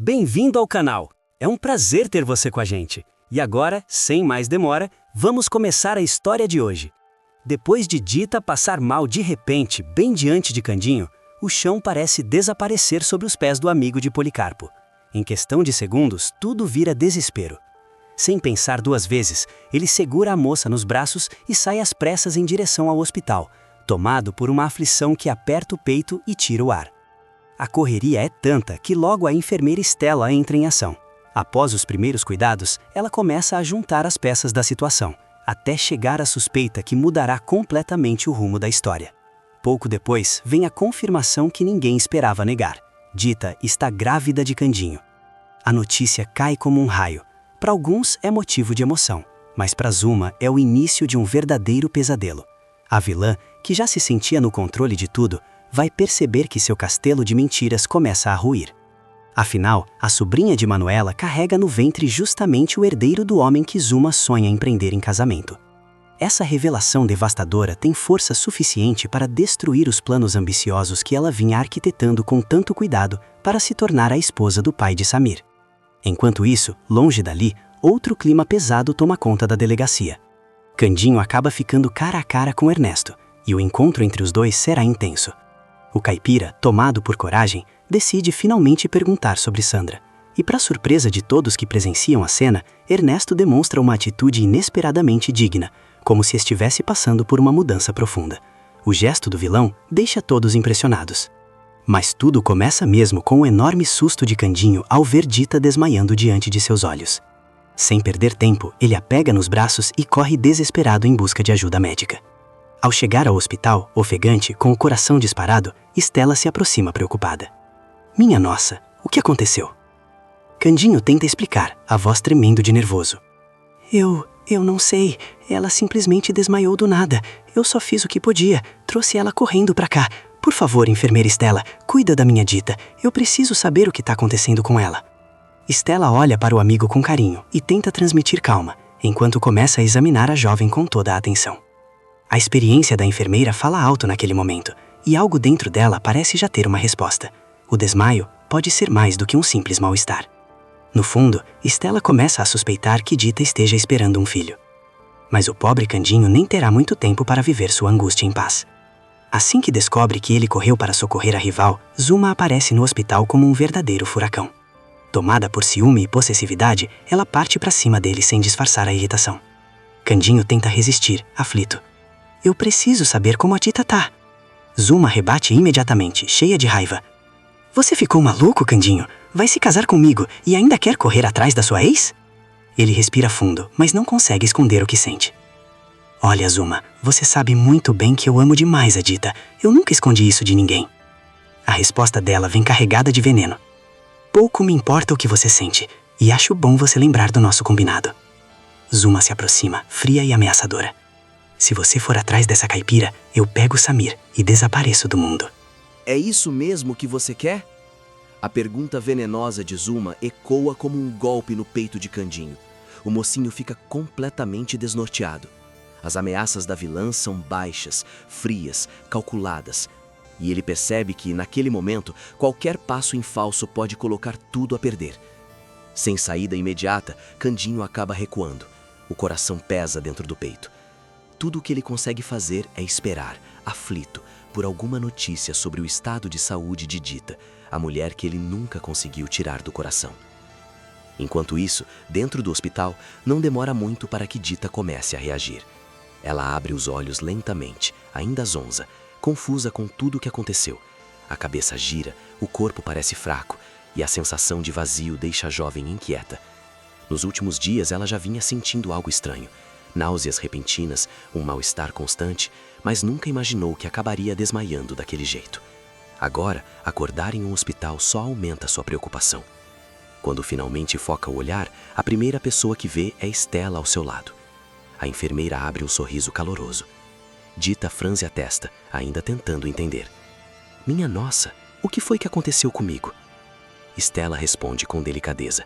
Bem-vindo ao canal! É um prazer ter você com a gente. E agora, sem mais demora, vamos começar a história de hoje. Depois de Dita passar mal de repente, bem diante de Candinho, o chão parece desaparecer sob os pés do amigo de Policarpo. Em questão de segundos, tudo vira desespero. Sem pensar duas vezes, ele segura a moça nos braços e sai às pressas em direção ao hospital, tomado por uma aflição que aperta o peito e tira o ar. A correria é tanta que logo a enfermeira Stella entra em ação. Após os primeiros cuidados, ela começa a juntar as peças da situação, até chegar à suspeita que mudará completamente o rumo da história. Pouco depois, vem a confirmação que ninguém esperava negar. Dita está grávida de Candinho. A notícia cai como um raio. Para alguns é motivo de emoção, mas para Zuma é o início de um verdadeiro pesadelo. A vilã, que já se sentia no controle de tudo, vai perceber que seu castelo de mentiras começa a ruir. Afinal, a sobrinha de Manuela carrega no ventre justamente o herdeiro do homem que Zuma sonha em prender em casamento. Essa revelação devastadora tem força suficiente para destruir os planos ambiciosos que ela vinha arquitetando com tanto cuidado para se tornar a esposa do pai de Samir. Enquanto isso, longe dali, outro clima pesado toma conta da delegacia. Candinho acaba ficando cara a cara com Ernesto, e o encontro entre os dois será intenso. O caipira, tomado por coragem, decide finalmente perguntar sobre Sandra. E para surpresa de todos que presenciam a cena, Ernesto demonstra uma atitude inesperadamente digna, como se estivesse passando por uma mudança profunda. O gesto do vilão deixa todos impressionados. Mas tudo começa mesmo com o enorme susto de Candinho ao ver Dita desmaiando diante de seus olhos. Sem perder tempo, ele a pega nos braços e corre desesperado em busca de ajuda médica. Ao chegar ao hospital, ofegante, com o coração disparado, Stella se aproxima preocupada. Minha nossa, o que aconteceu? Candinho tenta explicar, a voz tremendo de nervoso. Eu não sei, ela simplesmente desmaiou do nada. Eu só fiz o que podia, trouxe ela correndo pra cá. Por favor, enfermeira Stella, cuida da minha Dita. Eu preciso saber o que está acontecendo com ela. Stella olha para o amigo com carinho e tenta transmitir calma, enquanto começa a examinar a jovem com toda a atenção. A experiência da enfermeira fala alto naquele momento, e algo dentro dela parece já ter uma resposta. O desmaio pode ser mais do que um simples mal-estar. No fundo, Stella começa a suspeitar que Dita esteja esperando um filho. Mas o pobre Candinho nem terá muito tempo para viver sua angústia em paz. Assim que descobre que ele correu para socorrer a rival, Zuma aparece no hospital como um verdadeiro furacão. Tomada por ciúme e possessividade, ela parte para cima dele sem disfarçar a irritação. Candinho tenta resistir, aflito. Eu preciso saber como a Dita tá. Zuma rebate imediatamente, cheia de raiva. Você ficou maluco, Candinho? Vai se casar comigo e ainda quer correr atrás da sua ex? Ele respira fundo, mas não consegue esconder o que sente. Olha, Zuma, você sabe muito bem que eu amo demais a Dita. Eu nunca escondi isso de ninguém. A resposta dela vem carregada de veneno. Pouco me importa o que você sente, e acho bom você lembrar do nosso combinado. Zuma se aproxima, fria e ameaçadora. Se você for atrás dessa caipira, eu pego Samir e desapareço do mundo. É isso mesmo que você quer? A pergunta venenosa de Zuma ecoa como um golpe no peito de Candinho. O mocinho fica completamente desnorteado. As ameaças da vilã são baixas, frias, calculadas. E ele percebe que, naquele momento, qualquer passo em falso pode colocar tudo a perder. Sem saída imediata, Candinho acaba recuando. O coração pesa dentro do peito. Tudo o que ele consegue fazer é esperar, aflito, por alguma notícia sobre o estado de saúde de Dita, a mulher que ele nunca conseguiu tirar do coração. Enquanto isso, dentro do hospital, não demora muito para que Dita comece a reagir. Ela abre os olhos lentamente, ainda zonza, confusa com tudo o que aconteceu. A cabeça gira, o corpo parece fraco, e a sensação de vazio deixa a jovem inquieta. Nos últimos dias ela já vinha sentindo algo estranho. Náuseas repentinas, um mal-estar constante, mas nunca imaginou que acabaria desmaiando daquele jeito. Agora, acordar em um hospital só aumenta sua preocupação. Quando finalmente foca o olhar, a primeira pessoa que vê é Stella ao seu lado. A enfermeira abre um sorriso caloroso. Dita franze a testa, ainda tentando entender. Minha nossa, o que foi que aconteceu comigo? Stella responde com delicadeza.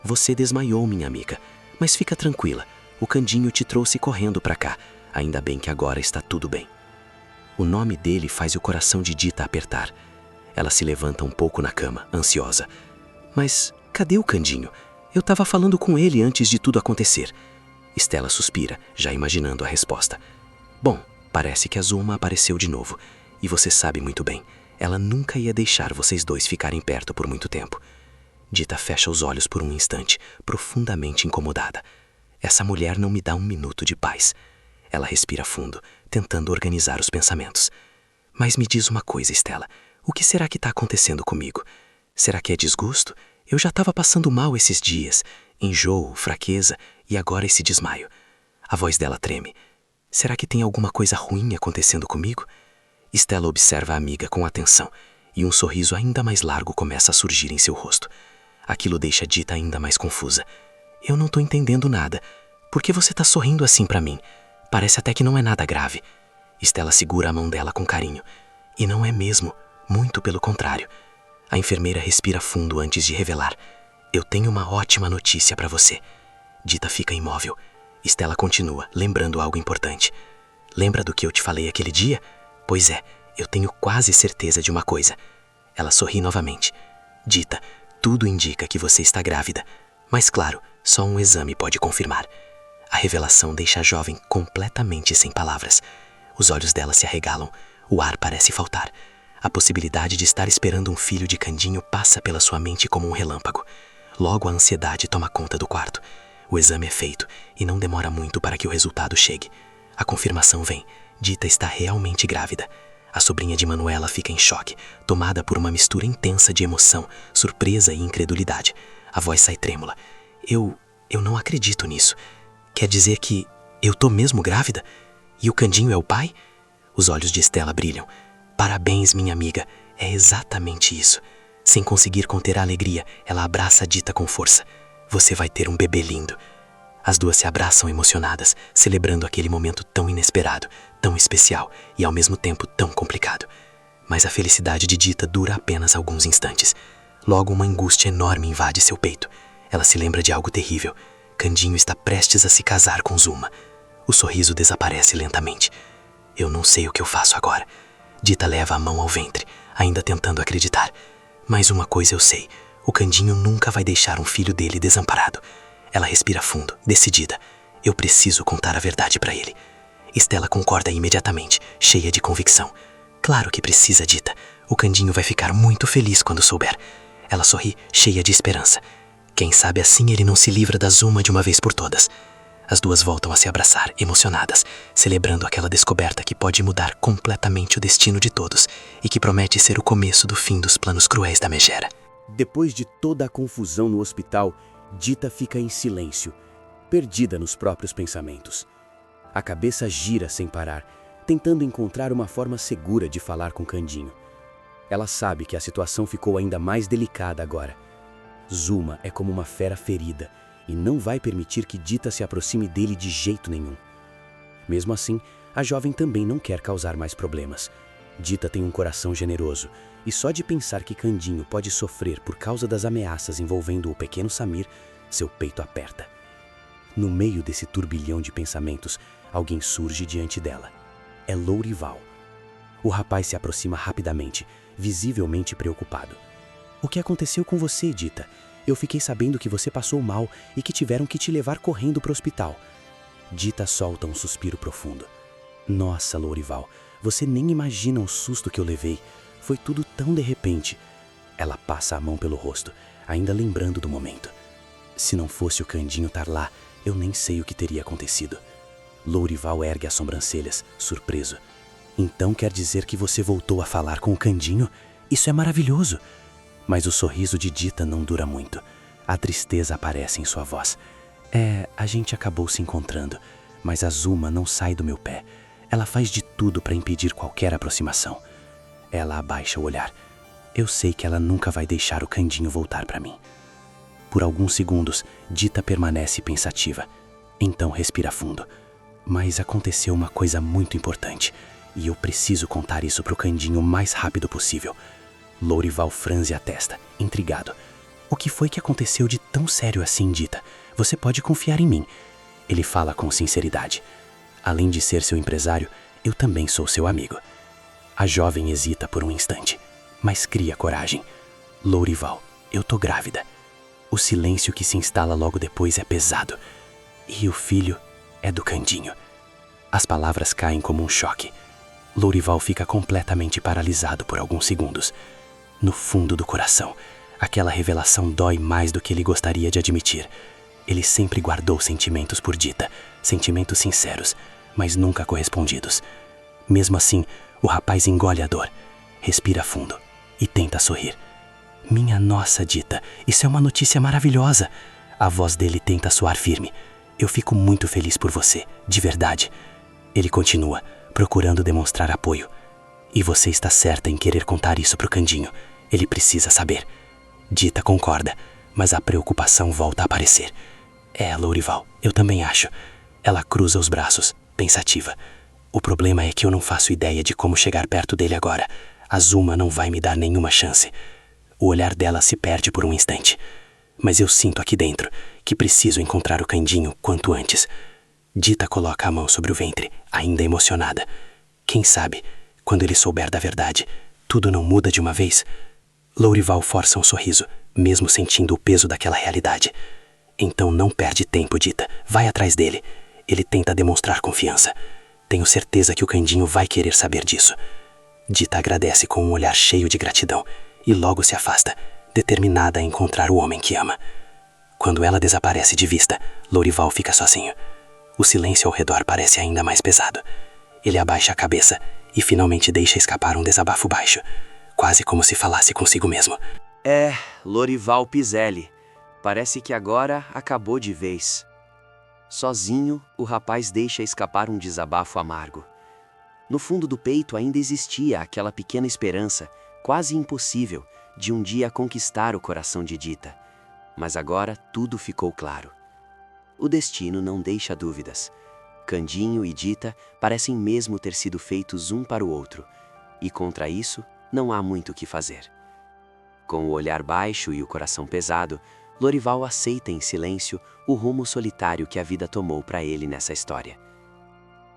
Você desmaiou, minha amiga, mas fica tranquila. O Candinho te trouxe correndo para cá. Ainda bem que agora está tudo bem. O nome dele faz o coração de Dita apertar. Ela se levanta um pouco na cama, ansiosa. Mas cadê o Candinho? Eu estava falando com ele antes de tudo acontecer. Stella suspira, já imaginando a resposta. Bom, parece que a Zuma apareceu de novo. E você sabe muito bem, ela nunca ia deixar vocês dois ficarem perto por muito tempo. Dita fecha os olhos por um instante, profundamente incomodada. Essa mulher não me dá um minuto de paz. Ela respira fundo, tentando organizar os pensamentos. Mas me diz uma coisa, Stella. O que será que está acontecendo comigo? Será que é desgosto? Eu já estava passando mal esses dias. Enjoo, fraqueza e agora esse desmaio. A voz dela treme. Será que tem alguma coisa ruim acontecendo comigo? Stella observa a amiga com atenção e um sorriso ainda mais largo começa a surgir em seu rosto. Aquilo deixa Dita ainda mais confusa. Eu não estou entendendo nada. Por que você está sorrindo assim para mim? Parece até que não é nada grave. Stella segura a mão dela com carinho. E não é mesmo, muito pelo contrário. A enfermeira respira fundo antes de revelar. Eu tenho uma ótima notícia para você. Dita fica imóvel. Stella continua, lembrando algo importante. Lembra do que eu te falei aquele dia? Pois é, eu tenho quase certeza de uma coisa. Ela sorri novamente. Dita, tudo indica que você está grávida. Mas claro, só um exame pode confirmar. A revelação deixa a jovem completamente sem palavras. Os olhos dela se arregalam. O ar parece faltar. A possibilidade de estar esperando um filho de Candinho passa pela sua mente como um relâmpago. Logo a ansiedade toma conta do quarto. O exame é feito e não demora muito para que o resultado chegue. A confirmação vem. Dita está realmente grávida. A sobrinha de Manuela fica em choque, tomada por uma mistura intensa de emoção, surpresa e incredulidade. A voz sai trêmula. Eu não acredito nisso. Quer dizer que eu tô mesmo grávida? E o Candinho é o pai? Os olhos de Stella brilham. Parabéns, minha amiga. É exatamente isso. Sem conseguir conter a alegria, ela abraça Dita com força. Você vai ter um bebê lindo. As duas se abraçam emocionadas, celebrando aquele momento tão inesperado, tão especial e ao mesmo tempo tão complicado. Mas a felicidade de Dita dura apenas alguns instantes. Logo uma angústia enorme invade seu peito. Ela se lembra de algo terrível. Candinho está prestes a se casar com Zuma. O sorriso desaparece lentamente. Eu não sei o que eu faço agora. Dita leva a mão ao ventre, ainda tentando acreditar. Mas uma coisa eu sei, o Candinho nunca vai deixar um filho dele desamparado. Ela respira fundo, decidida. Eu preciso contar a verdade para ele. Stella concorda imediatamente, cheia de convicção. Claro que precisa, Dita. O Candinho vai ficar muito feliz quando souber. Ela sorri, cheia de esperança. Quem sabe assim ele não se livra da Zuma de uma vez por todas. As duas voltam a se abraçar, emocionadas, celebrando aquela descoberta que pode mudar completamente o destino de todos e que promete ser o começo do fim dos planos cruéis da Megera. Depois de toda a confusão no hospital, Dita fica em silêncio, perdida nos próprios pensamentos. A cabeça gira sem parar, tentando encontrar uma forma segura de falar com Candinho. Ela sabe que a situação ficou ainda mais delicada agora. Zuma é como uma fera ferida e não vai permitir que Dita se aproxime dele de jeito nenhum. Mesmo assim, a jovem também não quer causar mais problemas. Dita tem um coração generoso e só de pensar que Candinho pode sofrer por causa das ameaças envolvendo o pequeno Samir, seu peito aperta. No meio desse turbilhão de pensamentos, alguém surge diante dela. É Lourival. O rapaz se aproxima rapidamente, visivelmente preocupado. O que aconteceu com você, Dita? Eu fiquei sabendo que você passou mal e que tiveram que te levar correndo para o hospital. Dita solta um suspiro profundo. Nossa, Lourival, você nem imagina o susto que eu levei. Foi tudo tão de repente. Ela passa a mão pelo rosto, ainda lembrando do momento. Se não fosse o Candinho estar lá, eu nem sei o que teria acontecido. Lourival ergue as sobrancelhas, surpreso. Então quer dizer que você voltou a falar com o Candinho? Isso é maravilhoso. Mas o sorriso de Dita não dura muito. A tristeza aparece em sua voz. A gente acabou se encontrando, mas a Zuma não sai do meu pé. Ela faz de tudo para impedir qualquer aproximação. Ela abaixa o olhar. Eu sei que ela nunca vai deixar o Candinho voltar para mim. Por alguns segundos, Dita permanece pensativa. Então respira fundo. Mas aconteceu uma coisa muito importante, e eu preciso contar isso pro Candinho o mais rápido possível. Lourival franze a testa, intrigado. O que foi que aconteceu de tão sério assim, Dita? Você pode confiar em mim. Ele fala com sinceridade. Além de ser seu empresário, eu também sou seu amigo. A jovem hesita por um instante, mas cria coragem. Lourival, eu tô grávida. O silêncio que se instala logo depois é pesado. E o filho é do Candinho. As palavras caem como um choque. Lourival fica completamente paralisado por alguns segundos. No fundo do coração, aquela revelação dói mais do que ele gostaria de admitir. Ele sempre guardou sentimentos por Dita, sentimentos sinceros, mas nunca correspondidos. Mesmo assim, o rapaz engole a dor, respira fundo e tenta sorrir. Minha nossa, Dita, isso é uma notícia maravilhosa. A voz dele tenta soar firme. Eu fico muito feliz por você, de verdade. Ele continua, procurando demonstrar apoio. E você está certa em querer contar isso pro Candinho. Ele precisa saber. Dita concorda, mas a preocupação volta a aparecer. Lourival, eu também acho. Ela cruza os braços, pensativa. O problema é que eu não faço ideia de como chegar perto dele agora. A Zuma não vai me dar nenhuma chance. O olhar dela se perde por um instante. Mas eu sinto aqui dentro que preciso encontrar o Candinho quanto antes. Dita coloca a mão sobre o ventre, ainda emocionada. Quem sabe, quando ele souber da verdade, tudo não muda de uma vez? Lourival força um sorriso, mesmo sentindo o peso daquela realidade. Então não perde tempo, Dita. Vai atrás dele. Ele tenta demonstrar confiança. Tenho certeza que o Candinho vai querer saber disso. Dita agradece com um olhar cheio de gratidão e logo se afasta, determinada a encontrar o homem que ama. Quando ela desaparece de vista, Lourival fica sozinho. O silêncio ao redor parece ainda mais pesado. Ele abaixa a cabeça e finalmente deixa escapar um desabafo baixo, quase como se falasse consigo mesmo. Lourival Pizelli. Parece que agora acabou de vez. Sozinho, o rapaz deixa escapar um desabafo amargo. No fundo do peito ainda existia aquela pequena esperança, quase impossível, de um dia conquistar o coração de Dita. Mas agora tudo ficou claro. O destino não deixa dúvidas. Candinho e Dita parecem mesmo ter sido feitos um para o outro, e contra isso não há muito o que fazer. Com o olhar baixo e o coração pesado, Lourival aceita em silêncio o rumo solitário que a vida tomou para ele nessa história.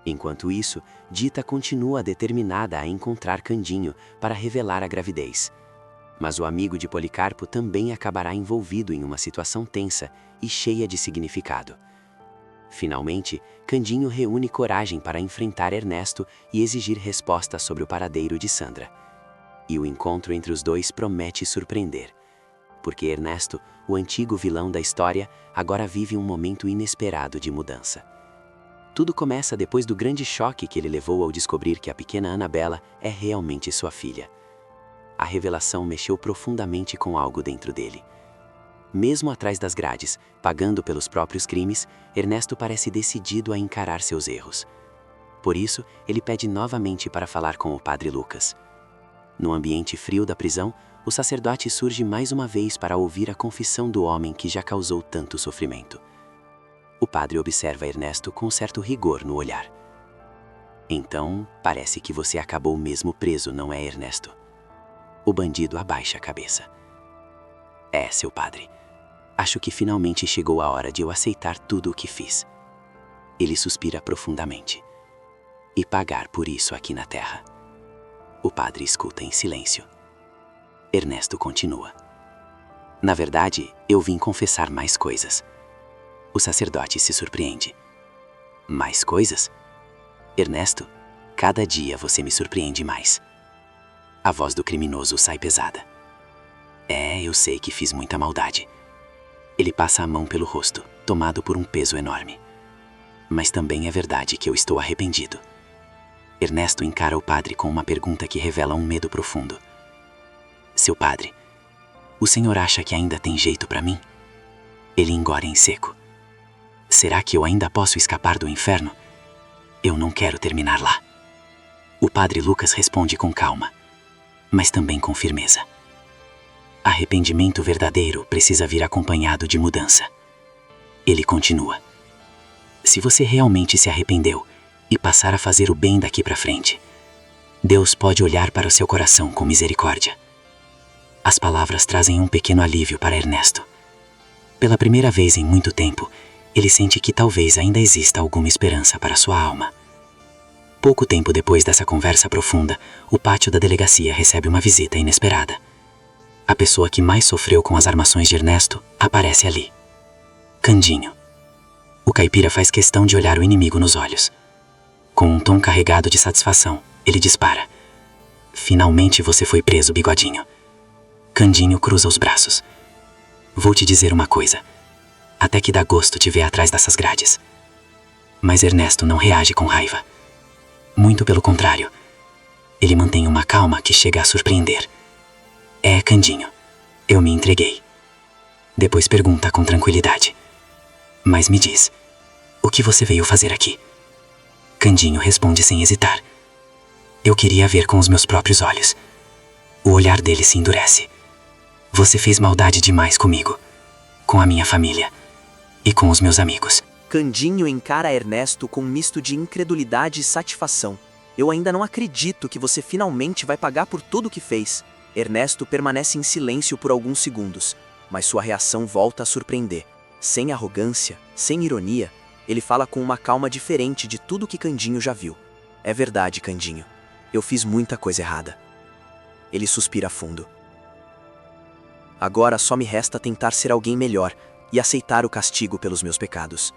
Enquanto isso, Dita continua determinada a encontrar Candinho para revelar a gravidez. Mas o amigo de Policarpo também acabará envolvido em uma situação tensa e cheia de significado. Finalmente, Candinho reúne coragem para enfrentar Ernesto e exigir respostas sobre o paradeiro de Sandra. E o encontro entre os dois promete surpreender. Porque Ernesto, o antigo vilão da história, agora vive um momento inesperado de mudança. Tudo começa depois do grande choque que ele levou ao descobrir que a pequena Annabella é realmente sua filha. A revelação mexeu profundamente com algo dentro dele. Mesmo atrás das grades, pagando pelos próprios crimes, Ernesto parece decidido a encarar seus erros. Por isso, ele pede novamente para falar com o padre Lucas. No ambiente frio da prisão, o sacerdote surge mais uma vez para ouvir a confissão do homem que já causou tanto sofrimento. O padre observa Ernesto com certo rigor no olhar. Então, parece que você acabou mesmo preso, não é, Ernesto? O bandido abaixa a cabeça. Seu padre. Acho que finalmente chegou a hora de eu aceitar tudo o que fiz. Ele suspira profundamente. E pagar por isso aqui na terra. O padre escuta em silêncio. Ernesto continua. Na verdade, eu vim confessar mais coisas. O sacerdote se surpreende. Mais coisas? Ernesto, cada dia você me surpreende mais. A voz do criminoso sai pesada. Eu sei que fiz muita maldade. Ele passa a mão pelo rosto, tomado por um peso enorme. Mas também é verdade que eu estou arrependido. Ernesto encara o padre com uma pergunta que revela um medo profundo. Seu padre, o senhor acha que ainda tem jeito para mim? Ele engole em seco. Será que eu ainda posso escapar do inferno? Eu não quero terminar lá. O padre Lucas responde com calma, mas também com firmeza. Arrependimento verdadeiro precisa vir acompanhado de mudança. Ele continua. Se você realmente se arrependeu e passar a fazer o bem daqui para frente, Deus pode olhar para o seu coração com misericórdia. As palavras trazem um pequeno alívio para Ernesto. Pela primeira vez em muito tempo, ele sente que talvez ainda exista alguma esperança para sua alma. Pouco tempo depois dessa conversa profunda, o pátio da delegacia recebe uma visita inesperada. A pessoa que mais sofreu com as armações de Ernesto aparece ali. Candinho. O caipira faz questão de olhar o inimigo nos olhos. Com um tom carregado de satisfação, ele dispara. Finalmente você foi preso, Bigodinho. Candinho cruza os braços. Vou te dizer uma coisa. Até que dá gosto te ver atrás dessas grades. Mas Ernesto não reage com raiva. Muito pelo contrário. Ele mantém uma calma que chega a surpreender. É, Candinho, eu me entreguei. Depois pergunta com tranquilidade. Mas me diz, o que você veio fazer aqui? Candinho responde sem hesitar. Eu queria ver com os meus próprios olhos. O olhar dele se endurece. Você fez maldade demais comigo, com a minha família e com os meus amigos. Candinho encara Ernesto com um misto de incredulidade e satisfação. Eu ainda não acredito que você finalmente vai pagar por tudo o que fez. Ernesto permanece em silêncio por alguns segundos, mas sua reação volta a surpreender. Sem arrogância, sem ironia, ele fala com uma calma diferente de tudo que Candinho já viu. É verdade, Candinho. Eu fiz muita coisa errada. Ele suspira fundo. Agora só me resta tentar ser alguém melhor e aceitar o castigo pelos meus pecados.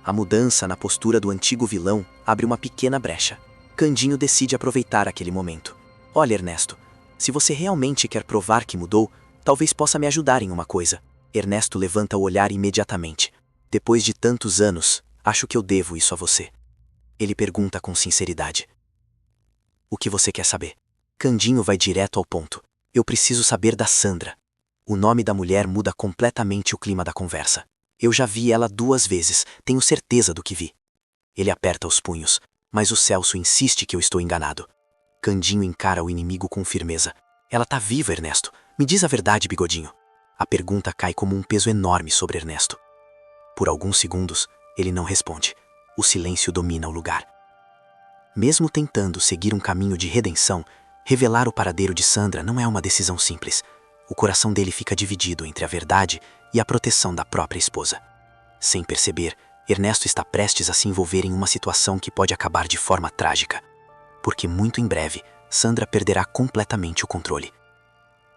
A mudança na postura do antigo vilão abre uma pequena brecha. Candinho decide aproveitar aquele momento. Olha, Ernesto, se você realmente quer provar que mudou, talvez possa me ajudar em uma coisa. Ernesto levanta o olhar imediatamente. Depois de tantos anos, acho que eu devo isso a você. Ele pergunta com sinceridade. O que você quer saber? Candinho vai direto ao ponto. Eu preciso saber da Sandra. O nome da mulher muda completamente o clima da conversa. Eu já vi ela 2 vezes, tenho certeza do que vi. Ele aperta os punhos, mas o Celso insiste que eu estou enganado. Candinho encara o inimigo com firmeza. Ela tá viva, Ernesto. Me diz a verdade, Bigodinho. A pergunta cai como um peso enorme sobre Ernesto. Por alguns segundos, ele não responde. O silêncio domina o lugar. Mesmo tentando seguir um caminho de redenção, revelar o paradeiro de Sandra não é uma decisão simples. O coração dele fica dividido entre a verdade e a proteção da própria esposa. Sem perceber, Ernesto está prestes a se envolver em uma situação que pode acabar de forma trágica. Porque muito em breve, Sandra perderá completamente o controle.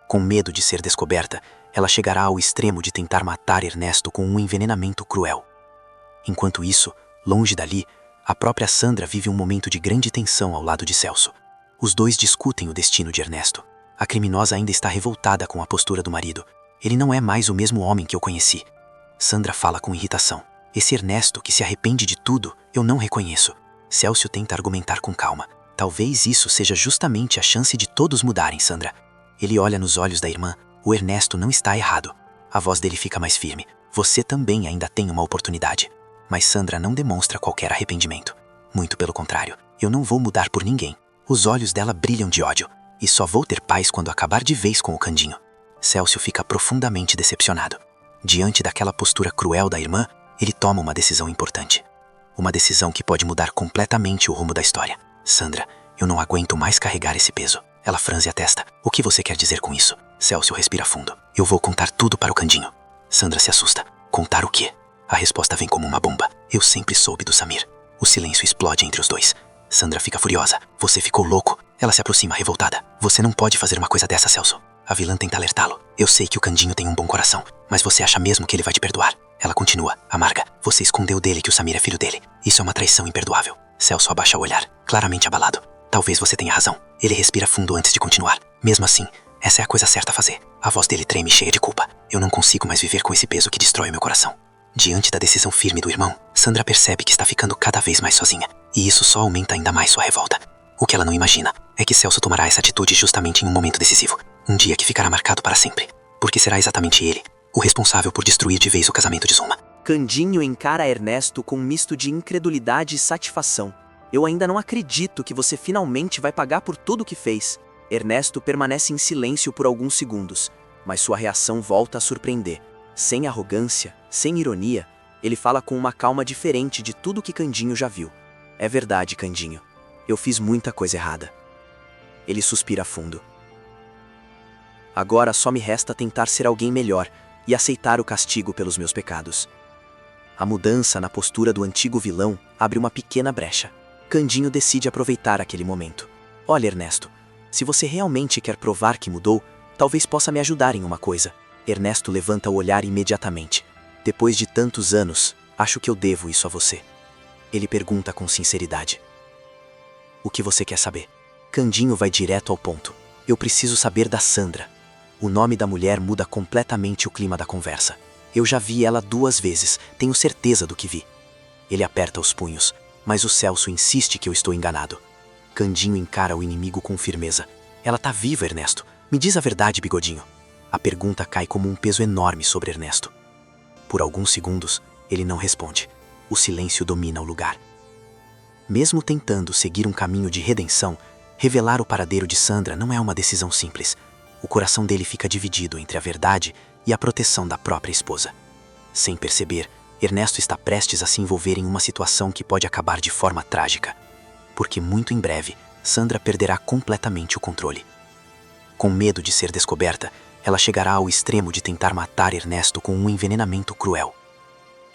Com medo de ser descoberta, ela chegará ao extremo de tentar matar Ernesto com um envenenamento cruel. Enquanto isso, longe dali, a própria Sandra vive um momento de grande tensão ao lado de Celso. Os dois discutem o destino de Ernesto. A criminosa ainda está revoltada com a postura do marido. Ele não é mais o mesmo homem que eu conheci. Sandra fala com irritação. Esse Ernesto que se arrepende de tudo, eu não reconheço. Celso tenta argumentar com calma. Talvez isso seja justamente a chance de todos mudarem, Sandra. Ele olha nos olhos da irmã. O Ernesto não está errado. A voz dele fica mais firme. Você também ainda tem uma oportunidade. Mas Sandra não demonstra qualquer arrependimento. Muito pelo contrário, eu não vou mudar por ninguém. Os olhos dela brilham de ódio. E só vou ter paz quando acabar de vez com o Candinho. Celso fica profundamente decepcionado. Diante daquela postura cruel da irmã, ele toma uma decisão importante. Uma decisão que pode mudar completamente o rumo da história. Sandra, eu não aguento mais carregar esse peso. Ela franze a testa. O que você quer dizer com isso? Celso respira fundo. Eu vou contar tudo para o Candinho. Sandra se assusta. Contar o quê? A resposta vem como uma bomba. Eu sempre soube do Samir. O silêncio explode entre os dois. Sandra fica furiosa. Você ficou louco? Ela se aproxima revoltada. Você não pode fazer uma coisa dessa, Celso. A vilã tenta alertá-lo. Eu sei que o Candinho tem um bom coração, mas você acha mesmo que ele vai te perdoar? Ela continua, amarga. Você escondeu dele que o Samir é filho dele. Isso é uma traição imperdoável. Celso abaixa o olhar, claramente abalado. Talvez você tenha razão. Ele respira fundo antes de continuar. Mesmo assim, essa é a coisa certa a fazer. A voz dele treme cheia de culpa. Eu não consigo mais viver com esse peso que destrói o meu coração. Diante da decisão firme do irmão, Sandra percebe que está ficando cada vez mais sozinha. E isso só aumenta ainda mais sua revolta. O que ela não imagina é que Celso tomará essa atitude justamente em um momento decisivo. Um dia que ficará marcado para sempre. Porque será exatamente ele, o responsável por destruir de vez o casamento de Zuma. Candinho encara Ernesto com um misto de incredulidade e satisfação. Eu ainda não acredito que você finalmente vai pagar por tudo o que fez. Ernesto permanece em silêncio por alguns segundos, mas sua reação volta a surpreender. Sem arrogância, sem ironia, ele fala com uma calma diferente de tudo que Candinho já viu. É verdade, Candinho. Eu fiz muita coisa errada. Ele suspira fundo. Agora só me resta tentar ser alguém melhor e aceitar o castigo pelos meus pecados. A mudança na postura do antigo vilão abre uma pequena brecha. Candinho decide aproveitar aquele momento. Olha, Ernesto, se você realmente quer provar que mudou, Talvez possa me ajudar em uma coisa. Ernesto levanta o olhar imediatamente. Depois de tantos anos, acho que eu devo isso a você. Ele pergunta com sinceridade. O que você quer saber? Candinho vai direto ao ponto. Eu preciso saber da Sandra. O nome da mulher muda completamente o clima da conversa. Eu já vi ela 2 vezes, tenho certeza do que vi. Ele aperta os punhos, mas o Celso insiste que eu estou enganado. Candinho encara o inimigo com firmeza. Ela tá viva, Ernesto. Me diz a verdade, Bigodinho. A pergunta cai como um peso enorme sobre Ernesto. Por alguns segundos, ele não responde. O silêncio domina o lugar. Mesmo tentando seguir um caminho de redenção, revelar o paradeiro de Sandra não é uma decisão simples. O coração dele fica dividido entre a verdade e a proteção da própria esposa. Sem perceber, Ernesto está prestes a se envolver em uma situação que pode acabar de forma trágica. Porque muito em breve, Sandra perderá completamente o controle. Com medo de ser descoberta, ela chegará ao extremo de tentar matar Ernesto com um envenenamento cruel.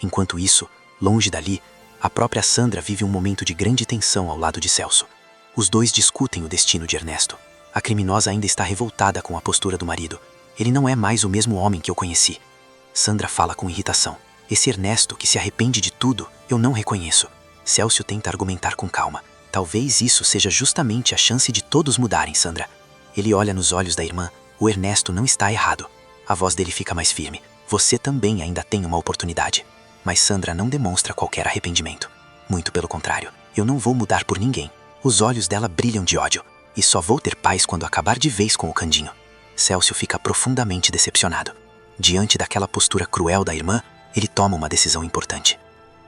Enquanto isso, longe dali, a própria Sandra vive um momento de grande tensão ao lado de Celso. Os dois discutem o destino de Ernesto. A criminosa ainda está revoltada com a postura do marido. Ele não é mais o mesmo homem que eu conheci. Sandra fala com irritação. Esse Ernesto que se arrepende de tudo, eu não reconheço. Celso tenta argumentar com calma. Talvez isso seja justamente a chance de todos mudarem, Sandra. Ele olha nos olhos da irmã. O Ernesto não está errado. A voz dele fica mais firme. Você também ainda tem uma oportunidade. Mas Sandra não demonstra qualquer arrependimento. Muito pelo contrário. Eu não vou mudar por ninguém. Os olhos dela brilham de ódio. E só vou ter paz quando acabar de vez com o Candinho. Celso fica profundamente decepcionado. Diante daquela postura cruel da irmã, ele toma uma decisão importante.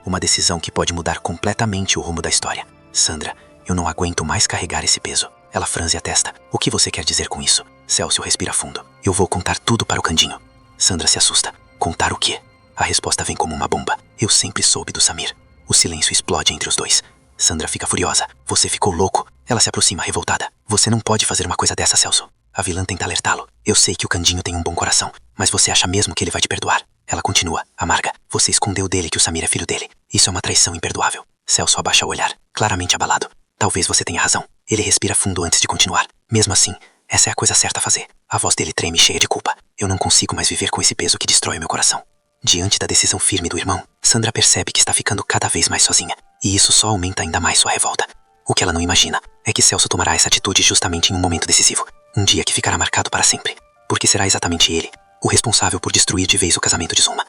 Uma decisão que pode mudar completamente o rumo da história. Sandra, eu não aguento mais carregar esse peso. Ela franze a testa. O que você quer dizer com isso? Celso respira fundo. Eu vou contar tudo para o Candinho. Sandra se assusta. Contar o quê? A resposta vem como uma bomba. Eu sempre soube do Samir. O silêncio explode entre os dois. Sandra fica furiosa. Você ficou louco? Ela se aproxima revoltada. Você não pode fazer uma coisa dessa, Celso. A vilã tenta alertá-lo. Eu sei que o Candinho tem um bom coração, mas você acha mesmo que ele vai te perdoar? Ela continua, amarga. Você escondeu dele que o Samir é filho dele. Isso é uma traição imperdoável. Celso abaixa o olhar, claramente abalado. Talvez você tenha razão. Ele respira fundo antes de continuar. Mesmo assim, essa é a coisa certa a fazer. A voz dele treme cheia de culpa. Eu não consigo mais viver com esse peso que destrói o meu coração. Diante da decisão firme do irmão, Sandra percebe que está ficando cada vez mais sozinha. E isso só aumenta ainda mais sua revolta. O que ela não imagina é que Celso tomará essa atitude justamente em um momento decisivo. Um dia que ficará marcado para sempre. Porque será exatamente ele, o responsável por destruir de vez o casamento de Zuma.